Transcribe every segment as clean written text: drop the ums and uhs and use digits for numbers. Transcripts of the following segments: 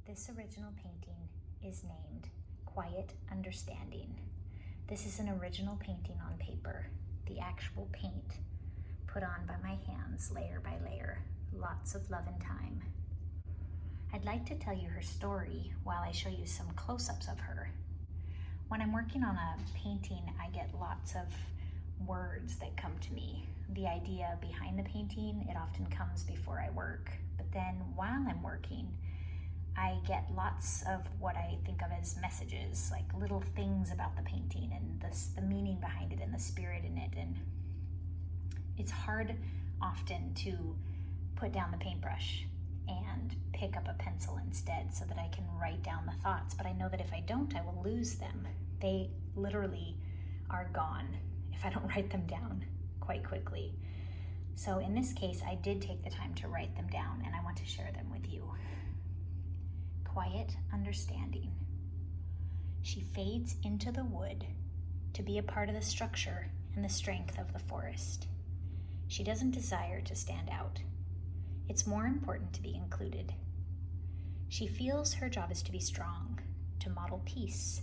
This original painting is named Quiet Understanding. This is an original painting on paper, the actual paint put on by my hands layer by layer, lots of love and time. I'd like to tell you her story while I show you some close-ups of her. When I'm working on a painting, I get lots of words that come to me. The idea behind the painting, it often comes before I work, but then while I'm working, I get lots of what I think of as messages, like little things about the painting and the meaning behind it and the spirit in it. And it's hard often to put down the paintbrush and pick up a pencil instead so that I can write down the thoughts. But I know that if I don't, I will lose them. They literally are gone if I don't write them down quite quickly. So in this case, I did take the time to write them down, and I want to share them with you. Quiet understanding. She fades into the wood to be a part of the structure and the strength of the forest. She doesn't desire to stand out. It's more important to be included. She feels her job is to be strong, to model peace.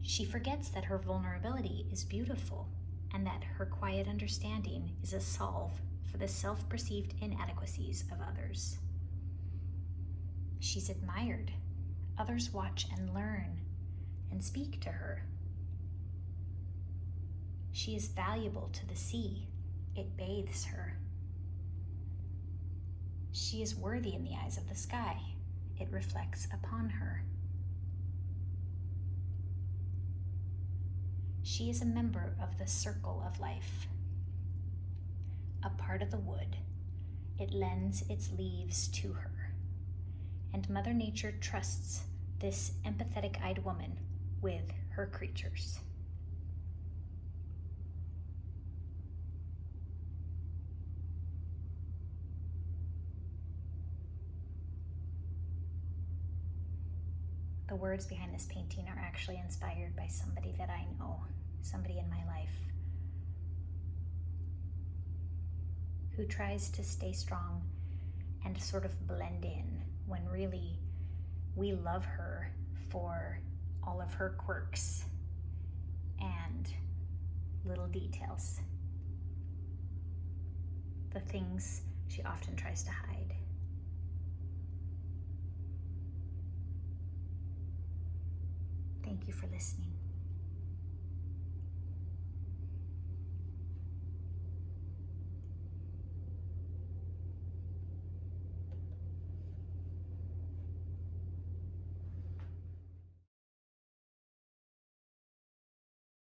She forgets that her vulnerability is beautiful and that her quiet understanding is a salve for the self-perceived inadequacies of others. She's admired. Others watch and learn and speak to her. She is valuable to the sea. It bathes her. She is worthy in the eyes of the sky. It reflects upon her. She is a member of the circle of life, a part of the wood. It lends its leaves to her. And Mother Nature trusts this empathetic-eyed woman with her creatures. The words behind this painting are actually inspired by somebody that I know, somebody in my life, who tries to stay strong and sort of blend in when really we love her for all of her quirks and little details, the things she often tries to hide. Thank you for listening.